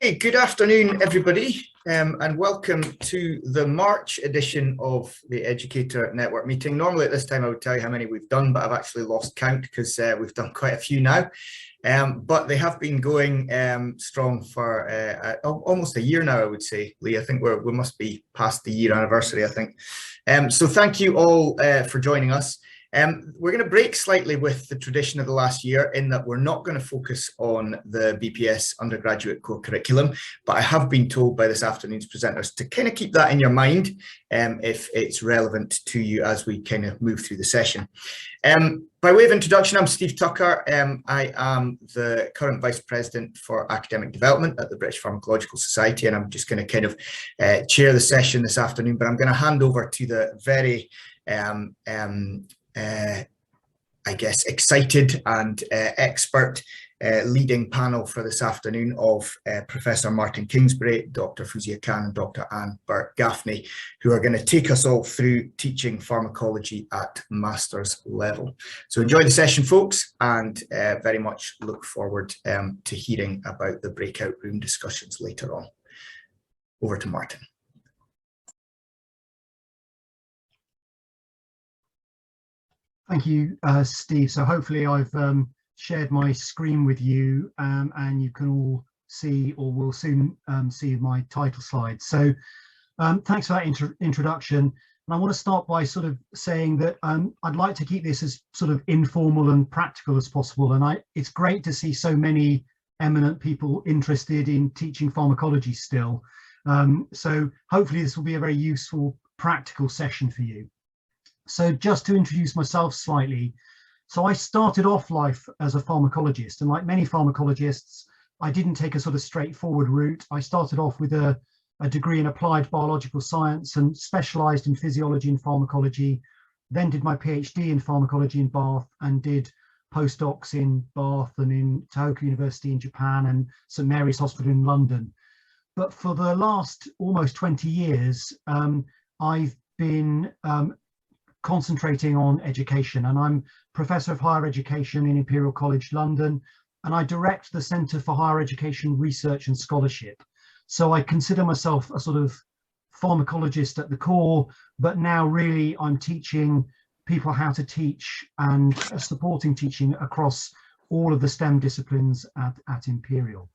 Okay, good afternoon, everybody, and welcome to the March edition of the Educator Network meeting. Normally at this time I would tell you how many we've done, but I've actually lost count because we've done quite a few now. But they have been going strong for almost a year now, I would say. Lee, I think we must be past the year anniversary, I think. So thank you all for joining us. We're going to break slightly with the tradition of the last year in that we're not going to focus on the BPS undergraduate core curriculum, but I have been told by this afternoon's presenters to kind of keep that in your mind if it's relevant to you as we kind of move through the session. By way of introduction, I'm Steve Tucker. I am the current Vice President for Academic Development at the British Pharmacological Society, and I'm just going to kind of chair the session this afternoon, but I'm going to hand over to the very I guess, excited and expert leading panel for this afternoon of Professor Martyn Kingsbury, Dr. Fuzia Khan and Dr. Anne Burke-Gaffney, who are going to take us all through teaching pharmacology at master's level. So enjoy the session, folks, and very much look forward to hearing about the breakout room discussions later on. Over to Martyn. Thank you, Steve. So hopefully I've shared my screen with you and you can all see, or will soon see, my title slide. So thanks for that introduction. And I want to start by sort of saying that I'd like to keep this as sort of informal and practical as possible. And it's great to see so many eminent people interested in teaching pharmacology still. So hopefully this will be a very useful, practical session for you. So just to introduce myself slightly, so I started off life as a pharmacologist, and like many pharmacologists, I didn't take a sort of straightforward route. I started off with a degree in applied biological science and specialized in physiology and pharmacology, then did my PhD in pharmacology in Bath and did postdocs in Bath and in Tohoku University in Japan and St Mary's Hospital in London. But for the last almost 20 years, I've been concentrating on education, and I'm Professor of Higher Education in Imperial College London, and I direct the Centre for Higher Education Research and Scholarship. So I consider myself a sort of pharmacologist at the core, but now really I'm teaching people how to teach and supporting teaching across all of the STEM disciplines at Imperial.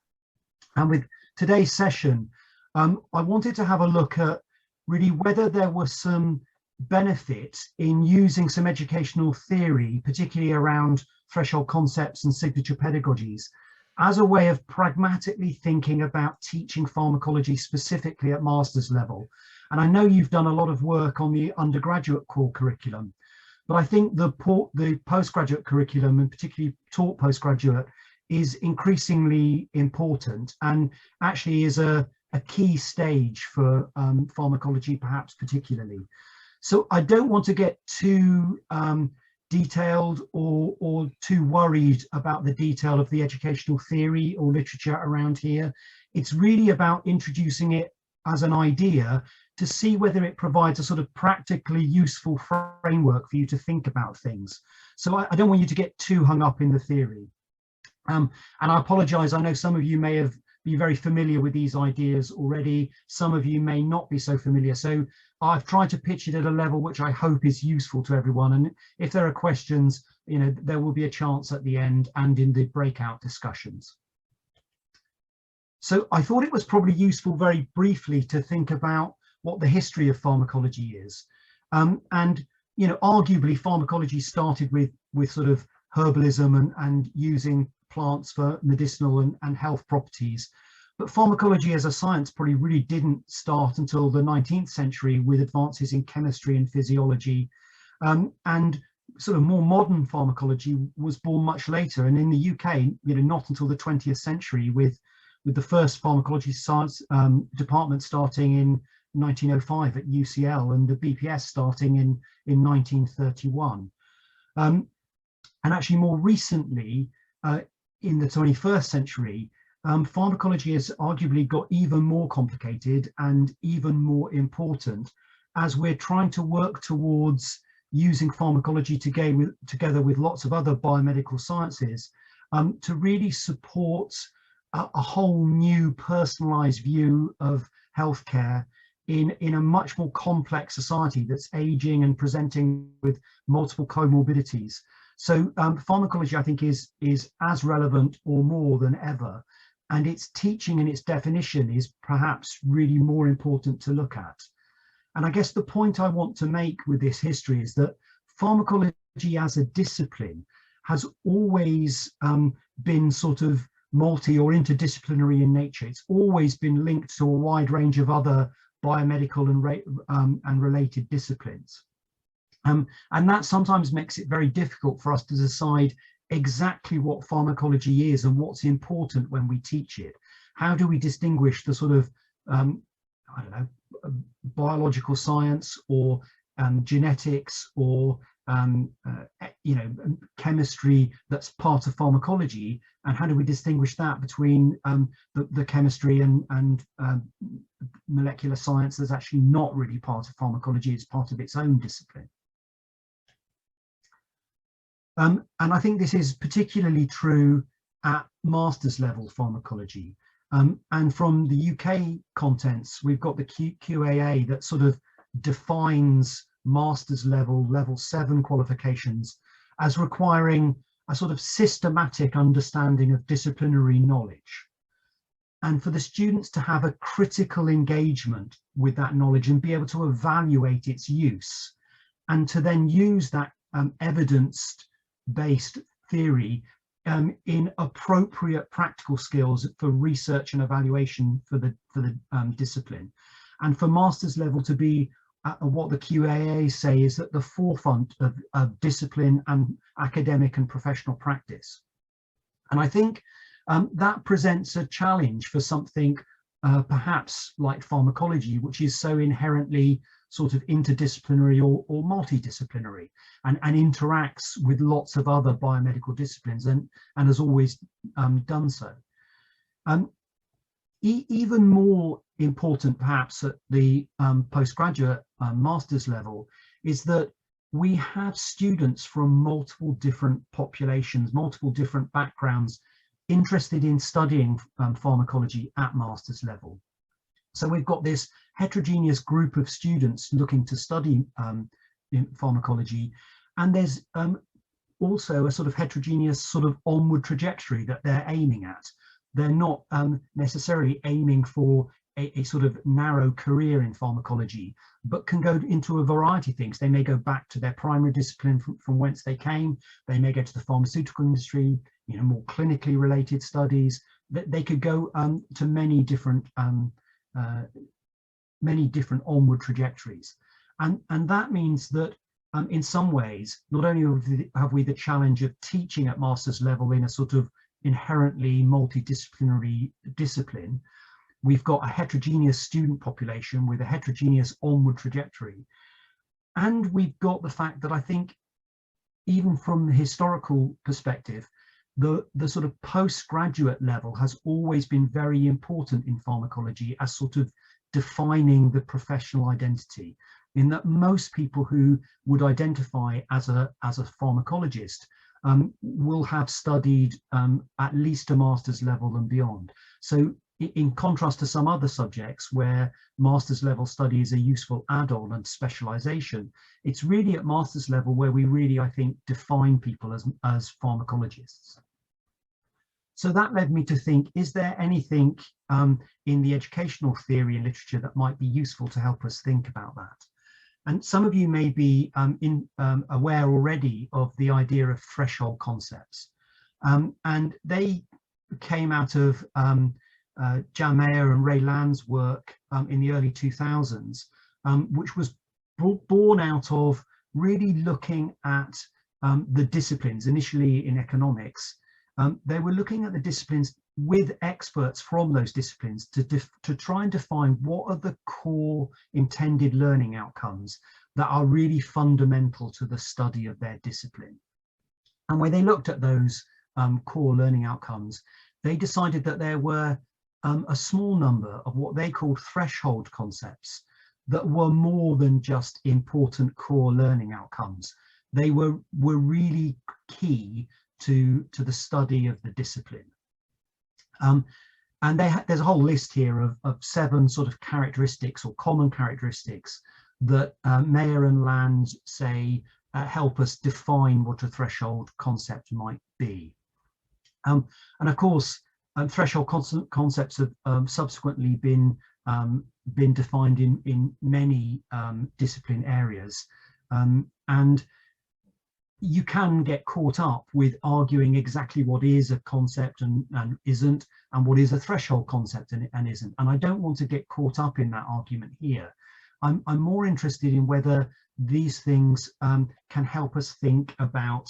And with today's session, I wanted to have a look at really whether there was some benefit in using some educational theory, particularly around threshold concepts and signature pedagogies, as a way of pragmatically thinking about teaching pharmacology specifically at master's level. And I know you've done a lot of work on the undergraduate core curriculum, but I think the postgraduate curriculum, and particularly taught postgraduate, is increasingly important and actually is a key stage for pharmacology, perhaps particularly. So I don't want to get too detailed or too worried about the detail of the educational theory or literature around here. It's really about introducing it as an idea to see whether it provides a sort of practically useful framework for you to think about things. So I don't want you to get too hung up in the theory. And I apologize, I know some of you may be very familiar with these ideas already. Some of you may not be so familiar. So I've tried to pitch it at a level which I hope is useful to everyone. And if there are questions, you know, there will be a chance at the end and in the breakout discussions. So I thought it was probably useful very briefly to think about what the history of pharmacology is. And, you know, arguably pharmacology started with sort of herbalism and using plants for medicinal and health properties. But pharmacology as a science probably really didn't start until the 19th century with advances in chemistry and physiology. And sort of more modern pharmacology was born much later. And in the UK, you know, not until the 20th century with the first pharmacology science department starting in 1905 at UCL and the BPS starting in 1931. And actually more recently, in the 21st century, pharmacology has arguably got even more complicated and even more important as we're trying to work towards using pharmacology together with lots of other biomedical sciences to really support a whole new personalized view of healthcare in a much more complex society that's aging and presenting with multiple comorbidities. So pharmacology, I think, is as relevant or more than ever, and its teaching and its definition is perhaps really more important to look at. And I guess the point I want to make with this history is that pharmacology as a discipline has always been sort of multi or interdisciplinary in nature. It's always been linked to a wide range of other biomedical and related disciplines. And that sometimes makes it very difficult for us to decide exactly what pharmacology is and what's important when we teach it. How do we distinguish the sort of, I don't know, biological science or genetics or you know, chemistry that's part of pharmacology, and how do we distinguish that between the chemistry and molecular science that's actually not really part of pharmacology, it's part of its own discipline. And I think this is particularly true at master's level pharmacology. And from the UK contents, we've got the QAA that sort of defines master's level 7 qualifications as requiring a sort of systematic understanding of disciplinary knowledge, and for the students to have a critical engagement with that knowledge and be able to evaluate its use, and to then use that evidence-based theory in appropriate practical skills for research and evaluation for the discipline, and for master's level to be what the QAA say is at the forefront of discipline and academic and professional practice. And I think that presents a challenge for something perhaps like pharmacology, which is so inherently sort of interdisciplinary or multidisciplinary, and interacts with lots of other biomedical disciplines and has always done so. Even more important perhaps at the postgraduate master's level is that we have students from multiple different populations, multiple different backgrounds interested in studying pharmacology at master's level. So we've got this heterogeneous group of students looking to study in pharmacology, and there's also a sort of heterogeneous sort of onward trajectory that they're aiming at. They're not necessarily aiming for a sort of narrow career in pharmacology, but can go into a variety of things. They may go back to their primary discipline from whence they came. They may go to the pharmaceutical industry, you know, more clinically related studies. They could go to many different onward trajectories. And that means that in some ways, not only have we the challenge of teaching at master's level in a sort of inherently multidisciplinary discipline, we've got a heterogeneous student population with a heterogeneous onward trajectory. And we've got the fact that I think, even from the historical perspective, the sort of postgraduate level has always been very important in pharmacology as sort of defining the professional identity, in that most people who would identify as a pharmacologist will have studied at least a master's level and beyond. So in contrast to some other subjects where master's level study is a useful add-on and specialization, it's really at master's level where we really, I think, define people as pharmacologists. So that led me to think, is there anything in the educational theory and literature that might be useful to help us think about that? And some of you may be aware already of the idea of threshold concepts. And they came out of Jan Mayer and Ray Land's work in the early 2000s, which was born out of really looking at the disciplines, initially in economics. They were looking at the disciplines with experts from those disciplines to try and define what are the core intended learning outcomes that are really fundamental to the study of their discipline. And when they looked at those core learning outcomes, they decided that there were a small number of what they called threshold concepts that were more than just important core learning outcomes. They were really key to the study of the discipline. And there's a whole list here of 7 sort of characteristics or common characteristics that Mayer and Land say help us define what a threshold concept might be. And of course, threshold concepts have subsequently been defined in many discipline areas, and you can get caught up with arguing exactly what is a concept and isn't, and what is a threshold concept and isn't. And I don't want to get caught up in that argument here. I'm more interested in whether these things can help us think about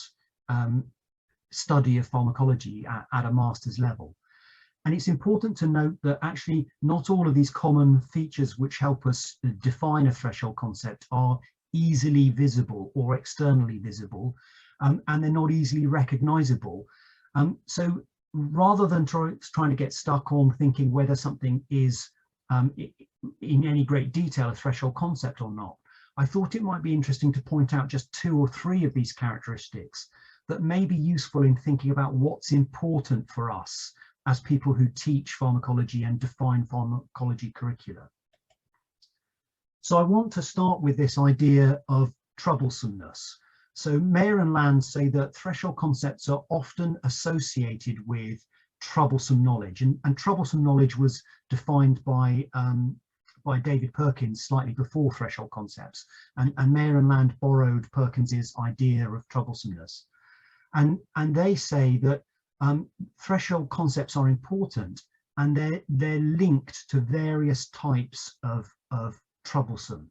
study of pharmacology at a master's level. And it's important to note that actually not all of these common features which help us define a threshold concept are easily visible or externally visible, and they're not easily recognizable. So rather than trying to get stuck on thinking whether something is in any great detail a threshold concept or not, I thought it might be interesting to point out just 2 or 3 of these characteristics that may be useful in thinking about what's important for us as people who teach pharmacology and define pharmacology curricula. So I want to start with this idea of troublesomeness. So Mayer and Land say that threshold concepts are often associated with troublesome knowledge, and troublesome knowledge was defined by David Perkins slightly before threshold concepts, and Mayer and Land borrowed Perkins's idea of troublesomeness, and they say that threshold concepts are important, and they're linked to various types of troublesome.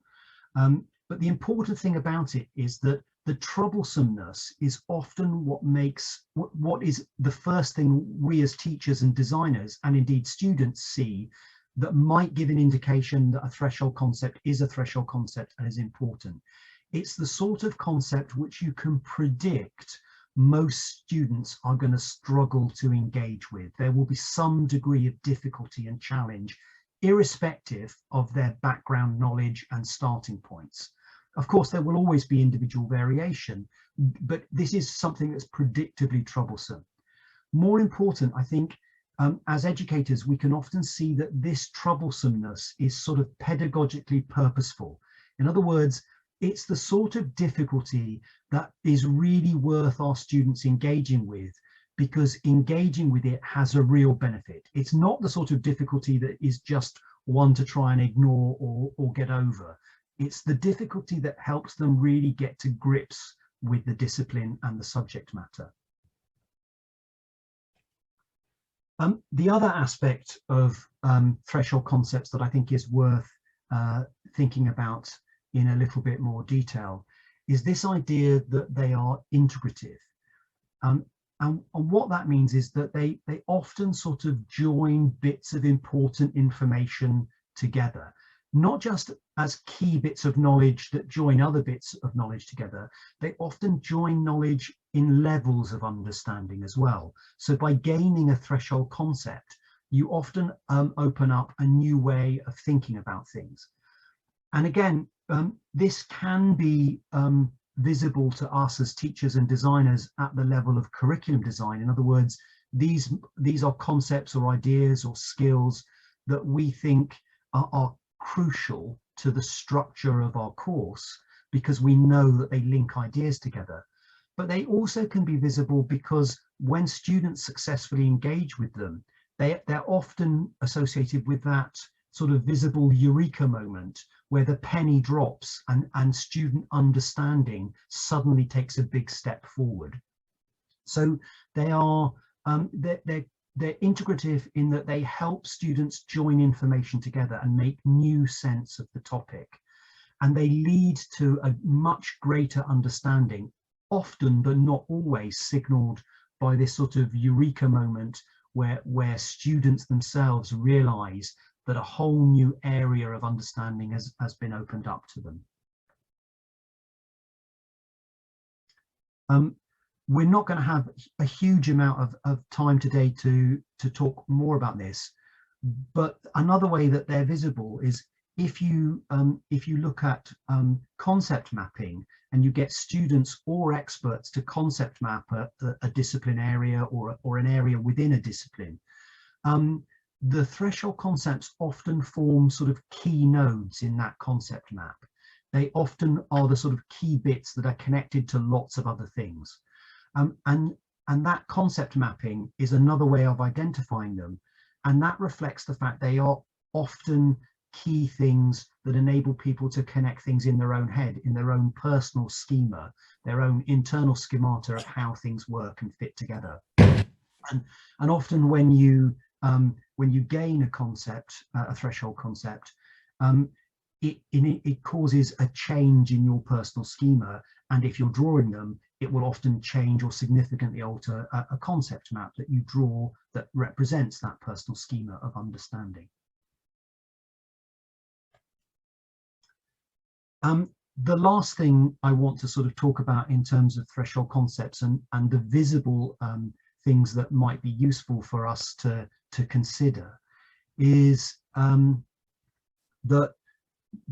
But the important thing about it is that the troublesomeness is often what is the first thing we as teachers and designers, and indeed students, see that might give an indication that a threshold concept is a threshold concept and is important. It's the sort of concept which you can predict most students are going to struggle to engage with. There will be some degree of difficulty and challenge, irrespective of their background knowledge and starting points. Of course, there will always be individual variation, but this is something that's predictably troublesome. More important, I think, as educators, we can often see that this troublesomeness is sort of pedagogically purposeful. In other words, it's the sort of difficulty that is really worth our students engaging with, because engaging with it has a real benefit. It's not the sort of difficulty that is just one to try and ignore or get over. It's the difficulty that helps them really get to grips with the discipline and the subject matter. The other aspect of threshold concepts that I think is worth thinking about in a little bit more detail is this idea that they are integrative. And what that means is that they often sort of join bits of important information together, not just as key bits of knowledge that join other bits of knowledge together. They often join knowledge in levels of understanding as well. So by gaining a threshold concept, you often open up a new way of thinking about things. And again, this can be visible to us as teachers and designers at the level of curriculum design. In other words, these are concepts or ideas or skills that we think are crucial to the structure of our course, because we know that they link ideas together. But they also can be visible because when students successfully engage with them, they're often associated with that sort of visible eureka moment where the penny drops and student understanding suddenly takes a big step forward. So they are they're integrative in that they help students join information together and make new sense of the topic, and they lead to a much greater understanding, often but not always signaled by this sort of eureka moment where students themselves realize that a whole new area of understanding has been opened up to them. We're not going to have a huge amount of time today to talk more about this, but another way that they're visible is if you look at concept mapping and you get students or experts to concept map a discipline area or an area within a discipline. the threshold concepts often form sort of key nodes in that concept map. They often are the sort of key bits that are connected to lots of other things. And that concept mapping is another way of identifying them. And that reflects the fact they are often key things that enable people to connect things in their own head, in their own personal schema, their own internal schemata of how things work and fit together. And often when you gain a concept, a threshold concept, it causes a change in your personal schema. And if you're drawing them, it will often change or significantly alter a concept map that you draw that represents that personal schema of understanding. The last thing I want to sort of talk about in terms of threshold concepts and the visible things that might be useful for us to consider is that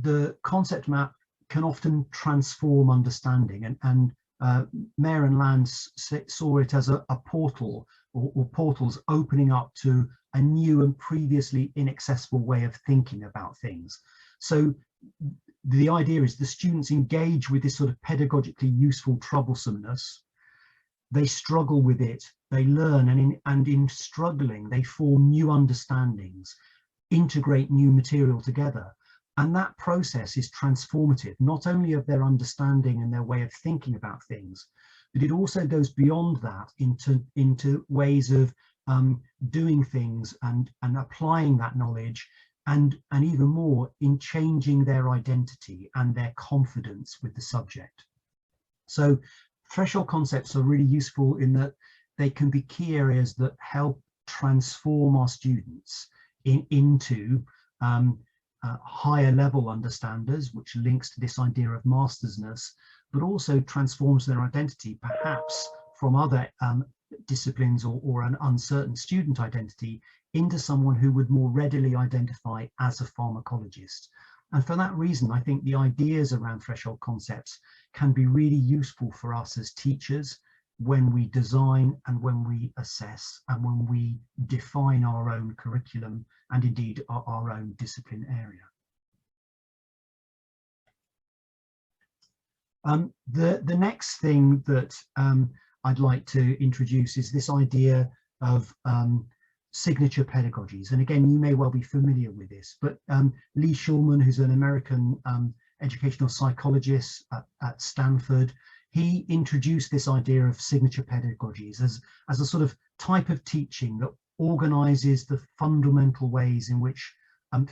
the concept map can often transform understanding, and Mayer and Land saw it as a portal or portals opening up to a new and previously inaccessible way of thinking about things. So the idea is the students engage with this sort of pedagogically useful troublesomeness. They struggle with it, they learn, and in struggling, they form new understandings, integrate new material together. And that process is transformative, not only of their understanding and their way of thinking about things, but it also goes beyond that into ways of doing things and applying that knowledge, and even more in changing their identity and their confidence with the subject. So threshold concepts are really useful in that they can be key areas that help transform our students into higher level understanders, which links to this idea of mastersness, but also transforms their identity, perhaps from other disciplines or an uncertain student identity, into someone who would more readily identify as a pharmacologist. And for that reason, I think the ideas around threshold concepts can be really useful for us as teachers when we design and when we assess and when we define our own curriculum and indeed our own discipline area. The next thing that I'd like to introduce is this idea of signature pedagogies. And again, you may well be familiar with this, but Lee Schulman, who's an American educational psychologist at Stanford, he introduced this idea of signature pedagogies as a sort of type of teaching that organizes the fundamental ways in which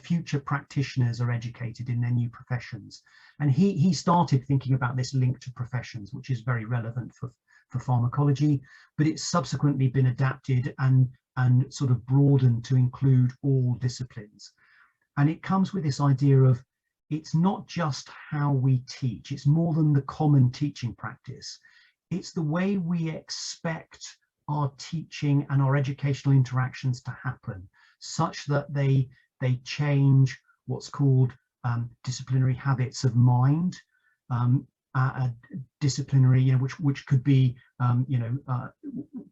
future practitioners are educated in their new professions. And he started thinking about this link to professions, which is very relevant for pharmacology, but it's subsequently been adapted and sort of broadened to include all disciplines. And it comes with this idea of it's not just how we teach, it's more than the common teaching practice. It's the way we expect our teaching and our educational interactions to happen, such that they change what's called disciplinary habits of mind, disciplinary, which could be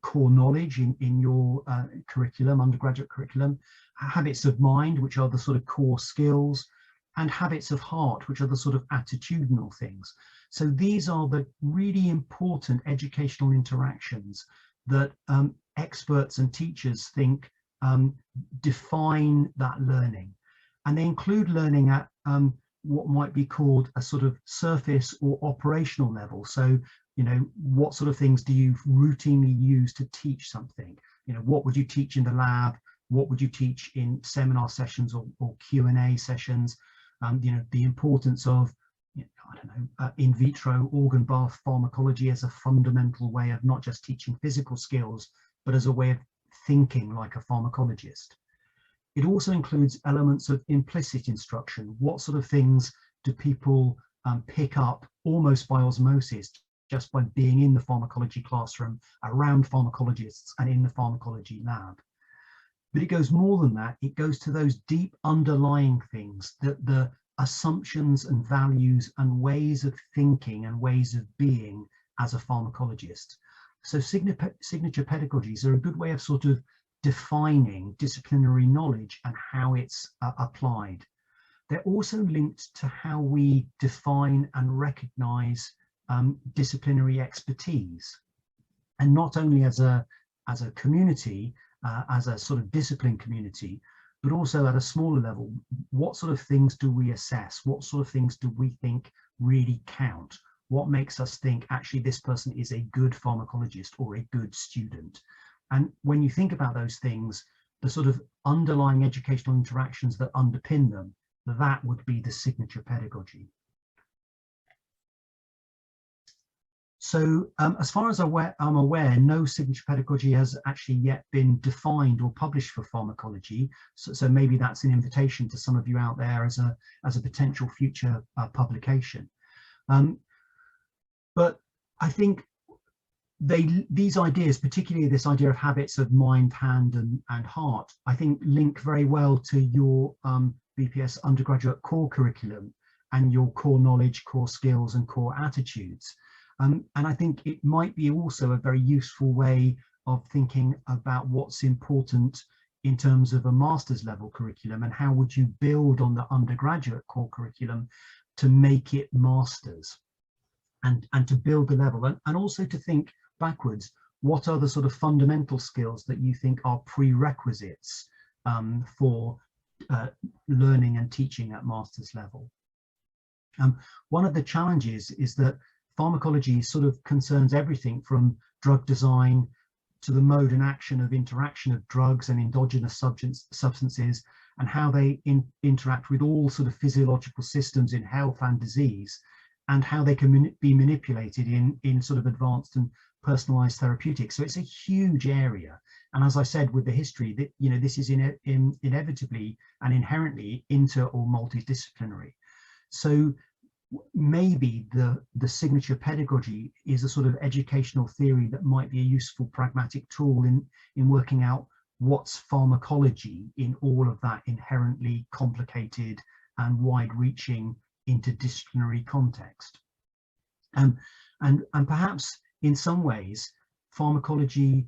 core knowledge in your curriculum, undergraduate curriculum, habits of mind, which are the sort of core skills, and habits of heart, which are the sort of attitudinal things. So these are the really important educational interactions that experts and teachers think define that learning. And they include learning at what might be called a sort of surface or operational level. So, what sort of things do you routinely use to teach something? What would you teach in the lab? What would you teach in seminar sessions or Q&A sessions? The importance of, in vitro organ bath pharmacology as a fundamental way of not just teaching physical skills, but as a way of thinking like a pharmacologist. It also includes elements of implicit instruction. What sort of things do people pick up almost by osmosis, just by being in the pharmacology classroom, around pharmacologists and in the pharmacology lab? But it goes more than that. It goes to those deep underlying things, that the assumptions and values and ways of thinking and ways of being as a pharmacologist. So signature pedagogies are a good way of sort of defining disciplinary knowledge and how it's applied. They're also linked to how we define and recognize disciplinary expertise, and not only as a community, as a sort of discipline community, but also at a smaller level. What sort of things do we assess? What sort of things do we think really count? What makes us think actually this person is a good pharmacologist or a good student? And when you think about those things, the sort of underlying educational interactions that underpin them, that would be the signature pedagogy. So as far as I'm aware, no signature pedagogy has actually yet been defined or published for pharmacology. So maybe that's an invitation to some of you out there as a potential future publication. But I think these ideas, particularly this idea of habits of mind, hand and heart, I think link very well to your BPS undergraduate core curriculum and your core knowledge, core skills and core attitudes. And I think it might be also a very useful way of thinking about what's important in terms of a master's level curriculum, and how would you build on the undergraduate core curriculum to make it masters, and to build the level, and also to think backwards, what are the sort of fundamental skills that you think are prerequisites for learning and teaching at master's level. One of the challenges is that pharmacology sort of concerns everything from drug design to the mode and action of interaction of drugs and endogenous substances, and how they interact with all sort of physiological systems in health and disease, and how they can be manipulated in sort of advanced and personalized therapeutics. So it's a huge area. And as I said, with the history, that, you know, this is inevitably and inherently inter or multidisciplinary. So maybe the signature pedagogy is a sort of educational theory that might be a useful pragmatic tool in working out what's pharmacology in all of that inherently complicated and wide-reaching interdisciplinary context. And perhaps in some ways pharmacology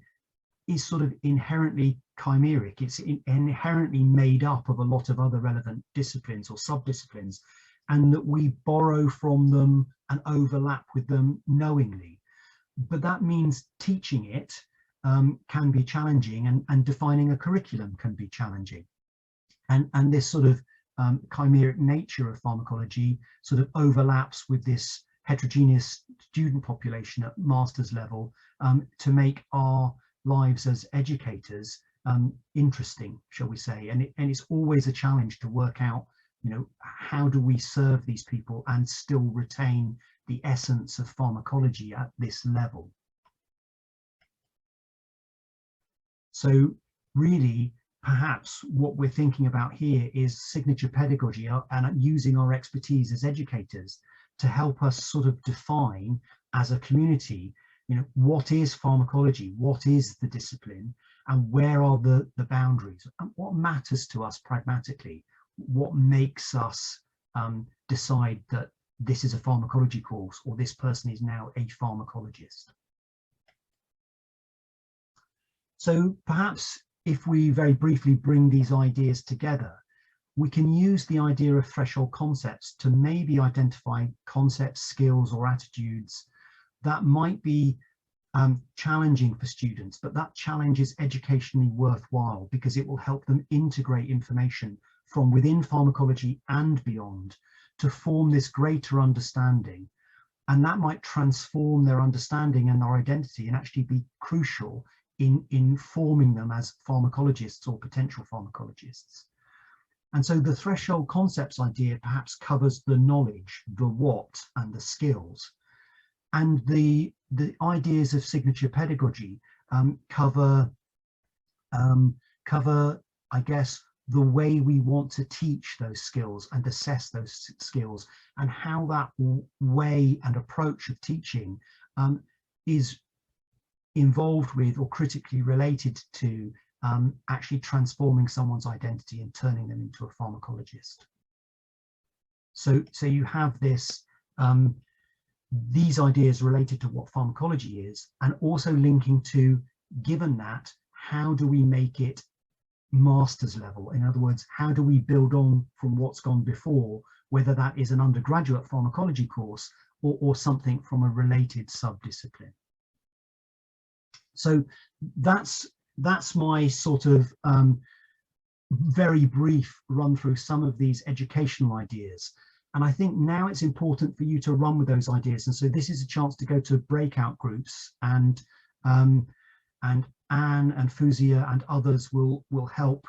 is sort of inherently chimeric. It's inherently made up of a lot of other relevant disciplines or sub-disciplines, and that we borrow from them and overlap with them knowingly. But that means teaching it can be challenging, and defining a curriculum can be challenging. And this sort of chimeric nature of pharmacology sort of overlaps with this heterogeneous student population at master's level to make our lives as educators interesting, shall we say. And it's always a challenge to work out, you know, how do we serve these people and still retain the essence of pharmacology at this level. So really, perhaps what we're thinking about here is signature pedagogy and using our expertise as educators to help us sort of define as a community, you know, what is pharmacology, what is the discipline, and where are the boundaries, and what matters to us pragmatically, what makes us decide that this is a pharmacology course or this person is now a pharmacologist. So perhaps if we very briefly bring these ideas together, we can use the idea of threshold concepts to maybe identify concepts, skills or attitudes that might be challenging for students, but that challenge is educationally worthwhile because it will help them integrate information from within pharmacology and beyond to form this greater understanding. And that might transform their understanding and their identity and actually be crucial in forming them as pharmacologists or potential pharmacologists. And so the threshold concepts idea perhaps covers the knowledge, the what, and the skills. And the ideas of signature pedagogy cover, I guess, the way we want to teach those skills and assess those skills, and how that way and approach of teaching is involved with or critically related to actually transforming someone's identity and turning them into a pharmacologist. So you have this these ideas related to what pharmacology is, and also linking to, given that, how do we make it master's level? In other words, how do we build on from what's gone before, whether that is an undergraduate pharmacology course or something from a related subdiscipline? So that's my sort of very brief run through some of these educational ideas. And I think now it's important for you to run with those ideas. And so this is a chance to go to breakout groups, and Anne and Fuzia and others will help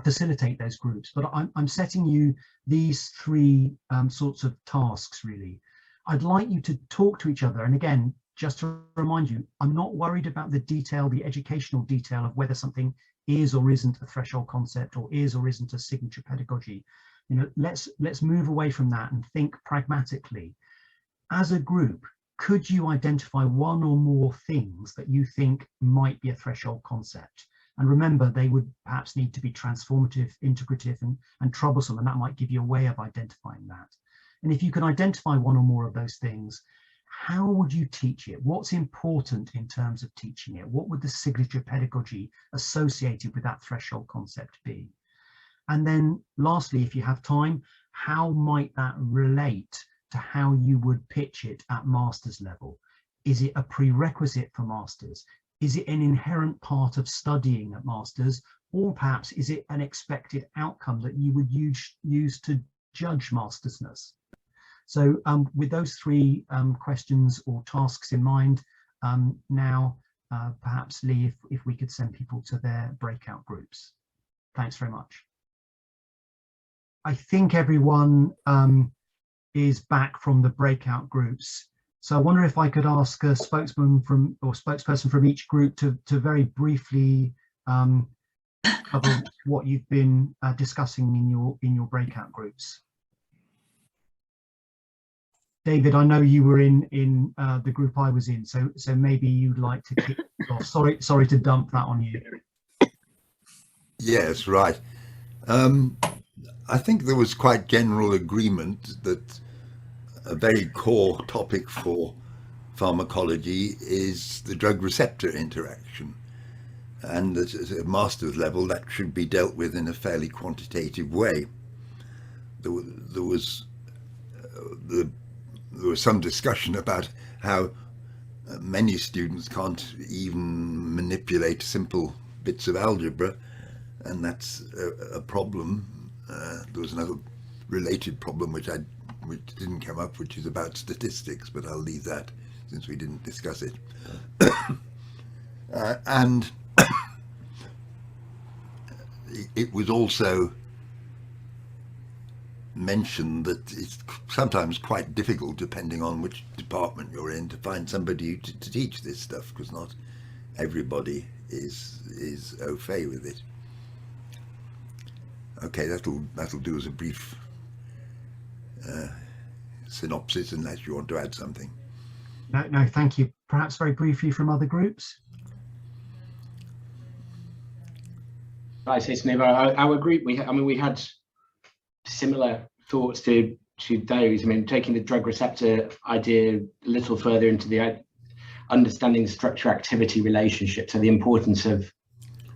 facilitate those groups. But I'm setting you these three sorts of tasks, really. I'd like you to talk to each other. And again, just to remind you, I'm not worried about the detail, the educational detail of whether something is or isn't a threshold concept, or is or isn't a signature pedagogy. You know, let's move away from that and think pragmatically. As a group, could you identify one or more things that you think might be a threshold concept? And remember, they would perhaps need to be transformative, integrative, and troublesome, and that might give you a way of identifying that. And if you can identify one or more of those things, how would you teach it? What's important in terms of teaching it? What would the signature pedagogy associated with that threshold concept be? And then lastly, if you have time, how might that relate to how you would pitch it at master's level? Is it a prerequisite for masters? Is it an inherent part of studying at masters? Or perhaps is it an expected outcome that you would use to judge mastersness? So with those three questions or tasks in mind, now perhaps Lee, if we could send people to their breakout groups. Thanks very much. I think everyone is back from the breakout groups. So I wonder if I could ask a spokesman from, or spokesperson from each group to very briefly cover what you've been discussing in your breakout groups. David, I know you were in the group I was in, so maybe you'd like to kick off. Sorry to dump that on you. Yes, right. I think there was quite general agreement that a very core topic for pharmacology is the drug receptor interaction, and that at a master's level that should be dealt with in a fairly quantitative way. There was some discussion about how many students can't even manipulate simple bits of algebra, and that's a problem. There was another related problem which didn't come up, which is about statistics, but I'll leave that since we didn't discuss it. And it was also mentioned that it's sometimes quite difficult, depending on which department you're in, to find somebody to teach this stuff, because not everybody is au fait with it. Okay, that'll do as a brief synopsis, unless you want to add something. No, thank you. Perhaps very briefly from other groups. Right, so Neva, our group, we had similar thoughts to those. I mean, taking the drug receptor idea a little further into the understanding structure-activity relationship, so the importance of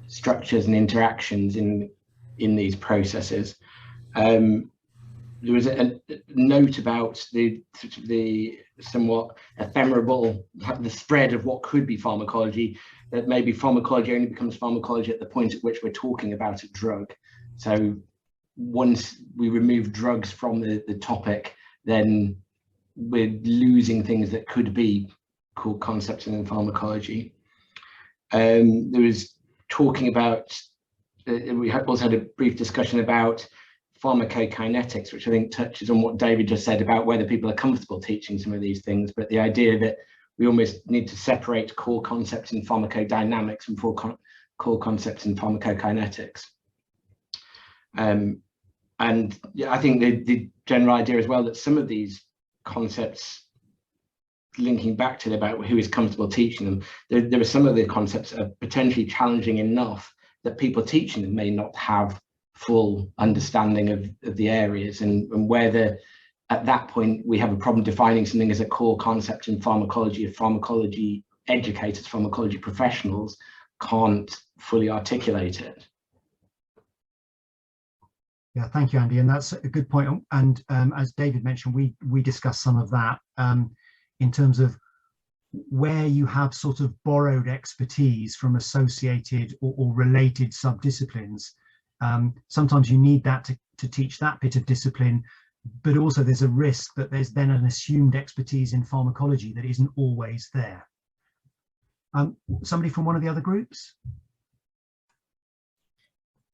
structures and interactions in these processes. There was a note about the somewhat ephemeral, the spread of what could be pharmacology, that maybe pharmacology only becomes pharmacology at the point at which we're talking about a drug. So once we remove drugs from the topic, then we're losing things that could be core concepts in pharmacology. There was talking about, we also had a brief discussion about pharmacokinetics, which I think touches on what David just said about whether people are comfortable teaching some of these things, but the idea that we almost need to separate core concepts in pharmacodynamics from core concepts in pharmacokinetics. And yeah, I think the general idea as well that some of these concepts, linking back to about who is comfortable teaching them, there are some of the concepts that are potentially challenging enough that people teaching them may not have full understanding of the areas, and whether at that point we have a problem defining something as a core concept in pharmacology if pharmacology educators, pharmacology professionals can't fully articulate it. Yeah, thank you, Andy, and that's a good point. And as David mentioned, we discussed some of that in terms of where you have sort of borrowed expertise from associated or related subdisciplines. Sometimes you need that to teach that bit of discipline, but also there's a risk that there's then an assumed expertise in pharmacology that isn't always there. Somebody from one of the other groups?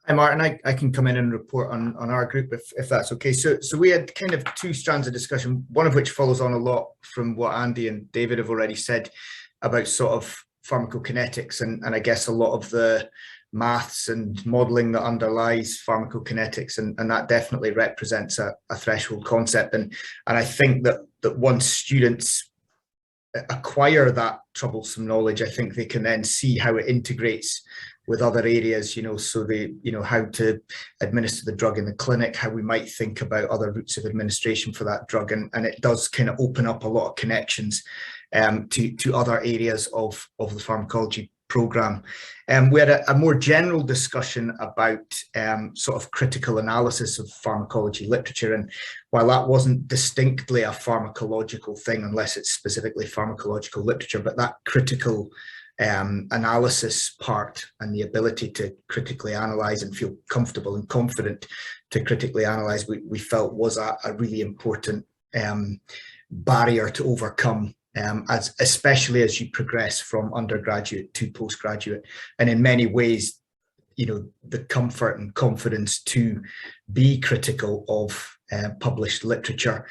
Hi, Martin. I can come in and report on our group if that's okay. So we had kind of two strands of discussion, one of which follows on a lot from what Andy and David have already said about sort of pharmacokinetics and I guess a lot of the maths and modeling that underlies pharmacokinetics, and that definitely represents a threshold concept. And I think that once students acquire that troublesome knowledge, I think they can then see how it integrates with other areas, so they, how to administer the drug in the clinic, how we might think about other routes of administration for that drug. And it does kind of open up a lot of connections to other areas of the pharmacology program. We had a more general discussion about sort of critical analysis of pharmacology literature. And while that wasn't distinctly a pharmacological thing, unless it's specifically pharmacological literature, but that critical analysis part and the ability to critically analyze and feel comfortable and confident to critically analyze, we felt was a really important barrier to overcome, especially as you progress from undergraduate to postgraduate. And in many ways, the comfort and confidence to be critical of published literature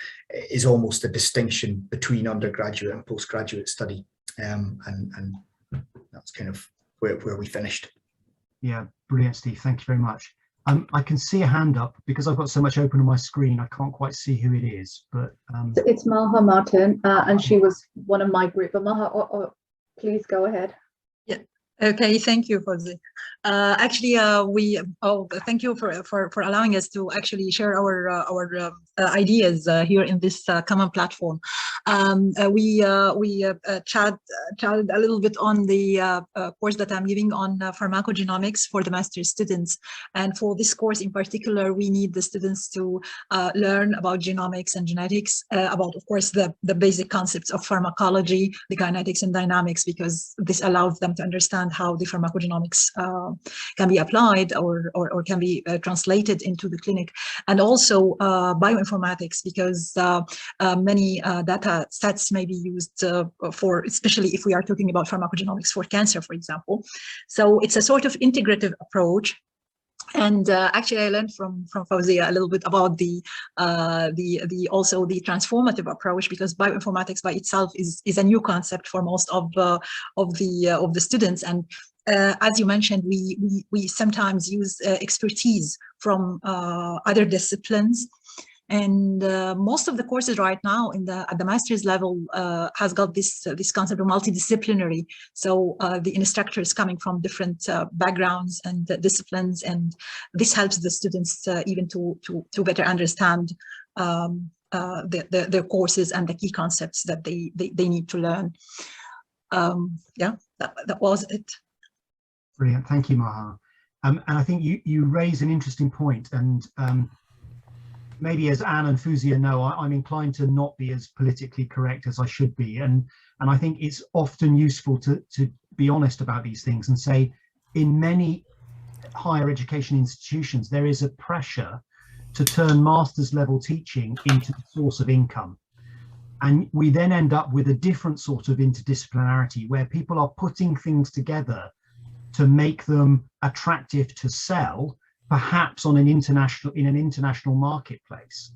is almost a distinction between undergraduate and postgraduate study. And that's kind of where we finished. Yeah, brilliant, Steve. Thank you very much. I can see a hand up because I've got so much open on my screen. I can't quite see who it is, but it's Maha Martin, and she was one of my group. But Maha, please go ahead. Yeah. Okay. Thank you for the. Actually, thank you for allowing us to actually share our ideas here in this common platform. We chatted a little bit on the course that I'm giving on pharmacogenomics for the master's students, and for this course in particular, we need the students to learn about genomics and genetics, about, of course, the basic concepts of pharmacology, the kinetics and dynamics, because this allows them to understand how the pharmacogenomics can be applied or can be translated into the clinic, and also bioinformatics, because many data sets may be used for, especially if we are talking about pharmacogenomics for cancer, for example. So it's a sort of integrative approach. And actually, I learned from Fawzia a little bit about also the transformative approach, because bioinformatics by itself is a new concept for most of the students. And as you mentioned, we sometimes use expertise from other disciplines. And most of the courses right now at the master's level has got this concept of multidisciplinary. So the instructors coming from different backgrounds and disciplines, and this helps the students even to better understand their courses and the key concepts that they need to learn. Yeah, that was it. Brilliant, thank you, Maha. And I think you raise an interesting point, and maybe as Anne and Fawzia know, I'm inclined to not be as politically correct as I should be. And I think it's often useful to be honest about these things and say, in many higher education institutions, there is a pressure to turn master's level teaching into the source of income. And we then end up with a different sort of interdisciplinarity where people are putting things together to make them attractive to sell, perhaps in an international marketplace,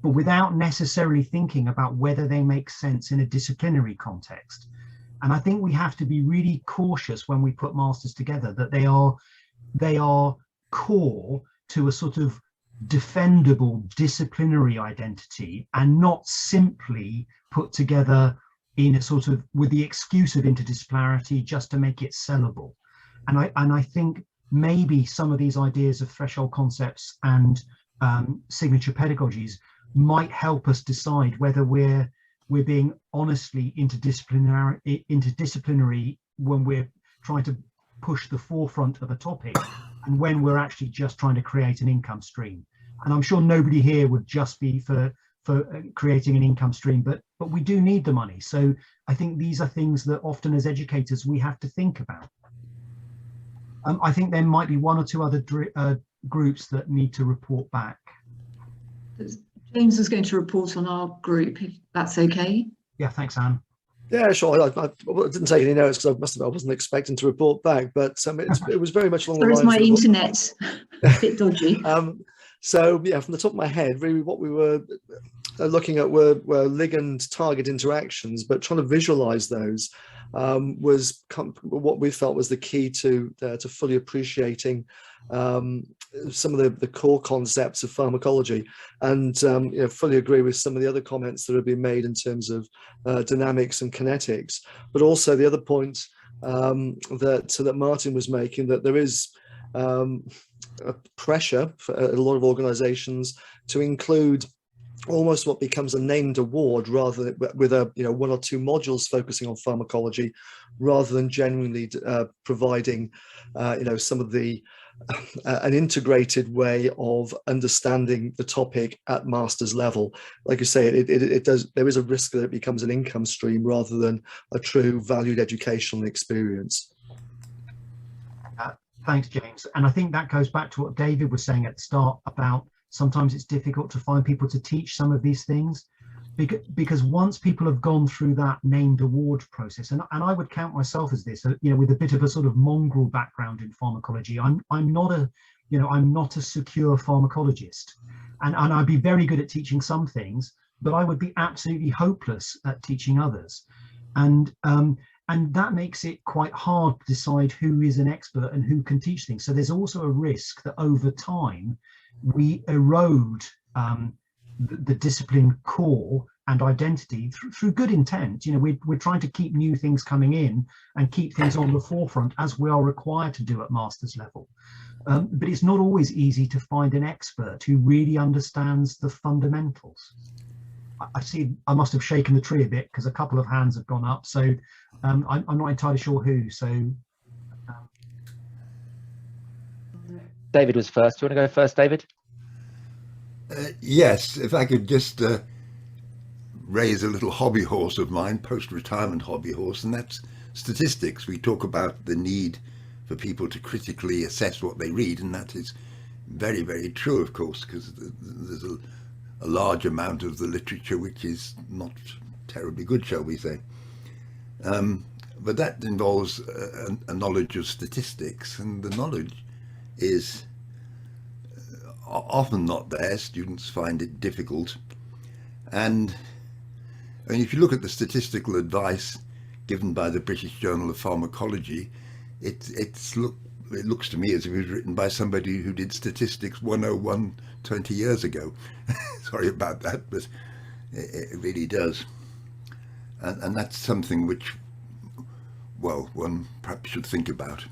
but without necessarily thinking about whether they make sense in a disciplinary context. And I think we have to be really cautious when we put masters together that they are core to a sort of defendable disciplinary identity, and not simply put together in a sort of with the excuse of interdisciplinarity just to make it sellable. And I think maybe some of these ideas of threshold concepts and signature pedagogies might help us decide whether we're we're being honestly interdisciplinary when we're trying to push the forefront of a topic, and when we're actually just trying to create an income stream. And I'm sure nobody here would just be for creating an income stream, but we do need the money. So I think these are things that often as educators we have to think about. I think there might be one or two other groups that need to report back. James is going to report on our group, if that's okay. Yeah, thanks, Anne. Yeah, sure. I didn't take any notes because I wasn't expecting to report back, but it was very much along the lines. Or is my internet a bit dodgy? So yeah, from the top of my head, really what we were looking at were ligand target interactions, but trying to visualize those was what we felt was the key to fully appreciating some of the core concepts of pharmacology, and fully agree with some of the other comments that have been made in terms of dynamics and kinetics, but also the other point that Martyn was making, that there is a pressure for a lot of organizations to include almost what becomes a named award, rather than with one or two modules focusing on pharmacology, rather than genuinely providing some of the an integrated way of understanding the topic at master's level. Like you say, there is a risk that it becomes an income stream rather than a true valued educational experience. Thanks, James. And I think that goes back to what David was saying at the start about sometimes it's difficult to find people to teach some of these things, because once people have gone through that named award process, and I would count myself as this, with a bit of a sort of mongrel background in pharmacology. I'm not a secure pharmacologist, and I'd be very good at teaching some things, but I would be absolutely hopeless at teaching others. And that makes it quite hard to decide who is an expert and who can teach things. So there's also a risk that over time we erode the discipline core and identity through good intent. We're trying to keep new things coming in and keep things on the forefront, as we are required to do at master's level. But it's not always easy to find an expert who really understands the fundamentals. I see I must have shaken the tree a bit because a couple of hands have gone up, so I'm not entirely sure who. So David was first. Do you want to go first, David? Yes, if I could just raise a little hobby horse of mine, post-retirement hobby horse, and that's statistics. We talk about the need for people to critically assess what they read, and that is very, very true, of course, because there's a large amount of the literature which is not terribly good, shall we say. But that involves a knowledge of statistics, and the knowledge is often not there. Students find it difficult. And I mean, if you look at the statistical advice given by the British Journal of Pharmacology, it looks to me as if it was written by somebody who did statistics 101 20 years ago. Sorry about that, but it really does. And that's something which, well, one perhaps should think about.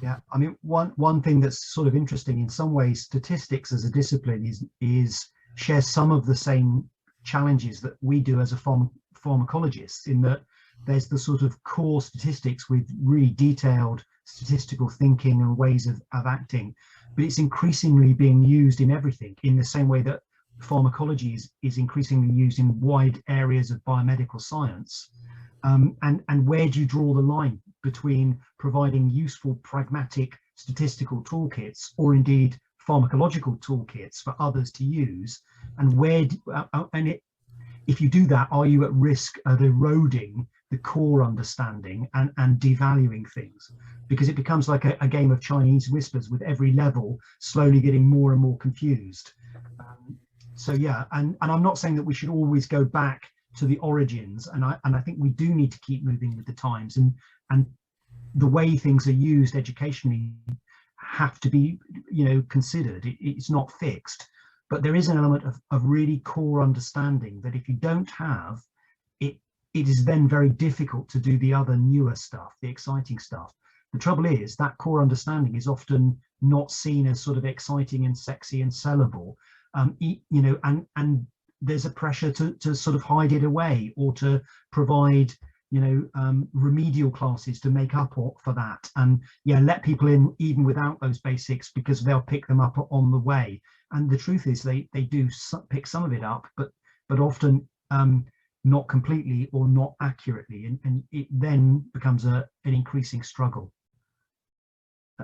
Yeah, I mean, one thing that's sort of interesting in some ways, statistics as a discipline shares some of the same challenges that we do as a pharmacologist, in that there's the sort of core statistics with really detailed statistical thinking and ways of acting, but it's increasingly being used in everything, in the same way that pharmacology is increasingly used in wide areas of biomedical science. And where do you draw the line between providing useful, pragmatic statistical toolkits, or indeed pharmacological toolkits for others to use? And if you do that, are you at risk of eroding the core understanding and devaluing things? Because it becomes like a game of Chinese whispers, with every level slowly getting more and more confused. So yeah, and I'm not saying that we should always go back to the origins, and I think we do need to keep moving with the times, and the way things are used educationally have to be considered. It's not fixed, but there is an element of really core understanding that if you don't have it, it is then very difficult to do the other newer stuff, the exciting stuff. The trouble is that core understanding is often not seen as sort of exciting and sexy and sellable, and there's a pressure to sort of hide it away, or to provide, you know, remedial classes to make up for that, and yeah, let people in even without those basics, because they'll pick them up on the way. And the truth is they do pick some of it up, but often not completely or not accurately, and it then becomes an increasing struggle.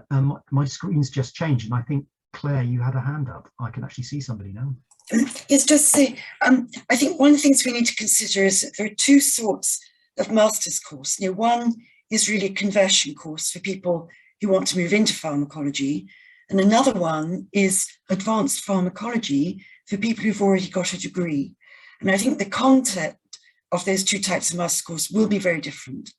My screen's just changed, and I think, Claire, you had a hand up. I can actually see somebody now. Yes, just to say, I think one of the things we need to consider is that there are two sorts of master's course. You know, one is really a conversion course for people who want to move into pharmacology, and another one is advanced pharmacology for people who've already got a degree. And I think the content of those two types of master's course will be very different.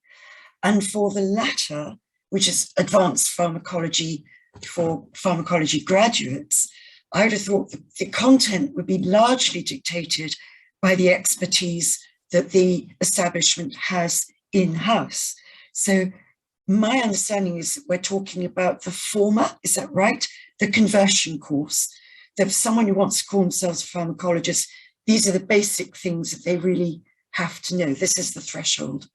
And for the latter, which is advanced pharmacology for pharmacology graduates, I would have thought that the content would be largely dictated by the expertise that the establishment has in-house. So my understanding is that we're talking about the former, is that right? The conversion course, that for someone who wants to call themselves a pharmacologist, these are the basic things that they really have to know. This is the threshold.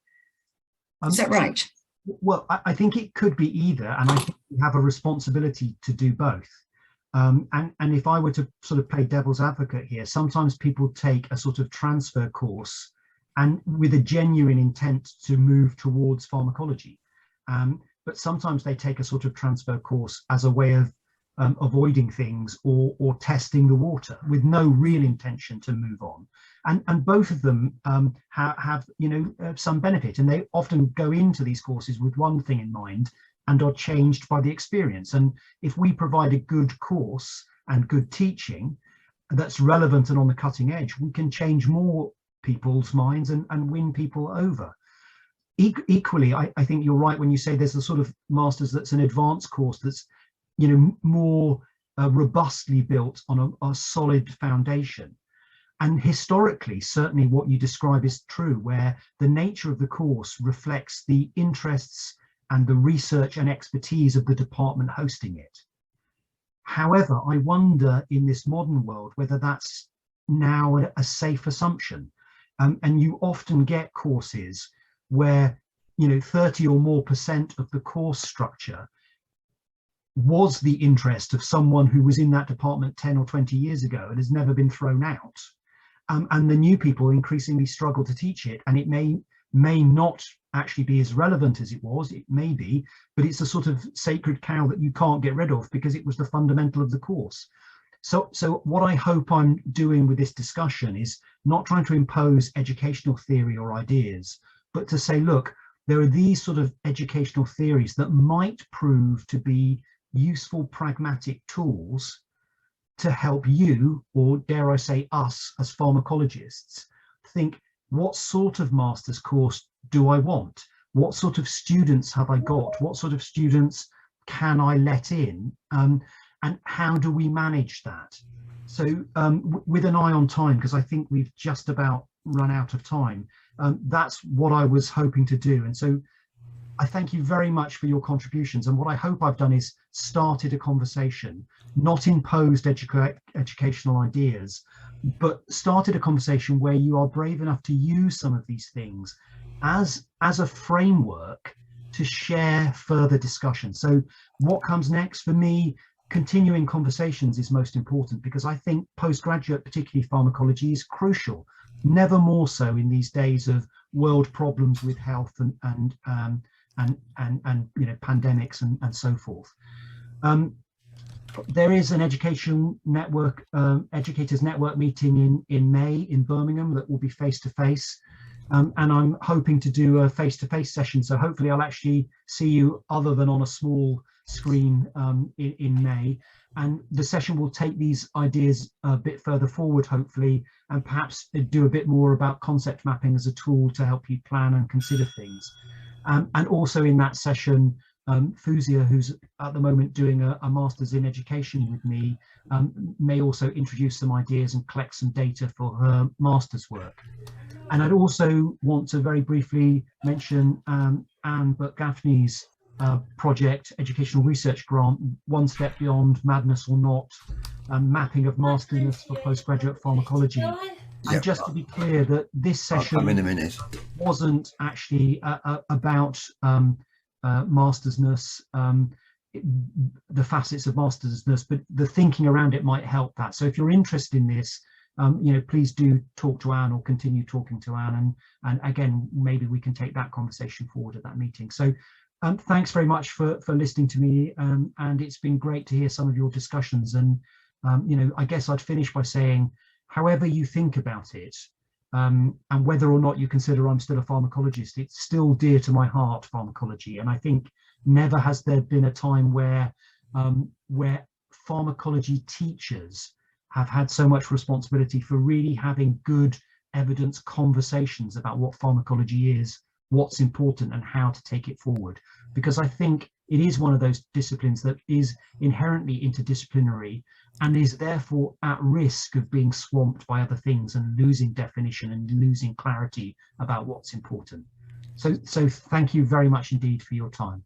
Is that right? Well, I think it could be either, and I think we have a responsibility to do both. And if I were to sort of play devil's advocate here, sometimes people take a sort of transfer course and with a genuine intent to move towards pharmacology. But sometimes they take a sort of transfer course as a way of avoiding things or testing the water with no real intention to move on. And both of them have you know, some benefit, and they often go into these courses with one thing in mind and are changed by the experience. And if we provide a good course and good teaching that's relevant and on the cutting edge, we can change more people's minds and win people over. Equally, I think you're right when you say there's a sort of master's that's an advanced course that's, you know, more robustly built on a solid foundation. And historically, certainly what you describe is true, where the nature of the course reflects the interests and the research and expertise of the department hosting it. However, I wonder in this modern world whether that's now a safe assumption. And you often get courses where, you know, 30 or more % of the course structure was the interest of someone who was in that department 10 or 20 years ago and has never been thrown out. And the new people increasingly struggle to teach it, and it may not actually be as relevant as it was. It may be, but it's a sort of sacred cow that you can't get rid of because it was the fundamental of the course. So what I hope I'm doing with this discussion is not trying to impose educational theory or ideas, but to say, look, there are these sort of educational theories that might prove to be useful, pragmatic tools to help you, or dare I say us as pharmacologists, think, what sort of master's course do I want? What sort of students have I got? What sort of students can I let in? And how do we manage that? So with an eye on time, because I think we've just about run out of time, that's what I was hoping to do. And so I thank you very much for your contributions. And what I hope I've done is started a conversation, not imposed educational ideas, but started a conversation where you are brave enough to use some of these things as a framework to share further discussion. So what comes next for me? Continuing conversations is most important, because I think postgraduate, particularly pharmacology, is crucial. Never more so in these days of world problems with health and you know, pandemics and so forth. There is an education network, educators network meeting in May in Birmingham that will be face-to-face, and I'm hoping to do a face-to-face session. So hopefully I'll actually see you other than on a small screen in May, and the session will take these ideas a bit further forward, hopefully, and perhaps do a bit more about concept mapping as a tool to help you plan and consider things. And also in that session, Fuzia, who's at the moment doing a master's in education with me, may also introduce some ideas and collect some data for her master's work. And I'd also want to very briefly mention Anne Burke-Gaffney's project, Educational Research Grant, One Step Beyond Madness or Not, mapping of masterness for postgraduate pharmacology. And just to be clear, that this session I'll come in a minute. wasn't actually about mastersness, the facets of mastersness, but the thinking around it might help that. So if you're interested in this, you know, please do talk to Anne or continue talking to Anne, and again, maybe we can take that conversation forward at that meeting. So thanks very much for listening to me, and it's been great to hear some of your discussions. And you know, I guess I'd finish by saying, however you think about it, and whether or not you consider I'm still a pharmacologist, it's still dear to my heart, pharmacology. And I think never has there been a time where pharmacology teachers have had so much responsibility for really having good evidence conversations about what pharmacology is, what's important, and how to take it forward. Because I think it is one of those disciplines that is inherently interdisciplinary and is therefore at risk of being swamped by other things and losing definition and losing clarity about what's important. So thank you very much indeed for your time.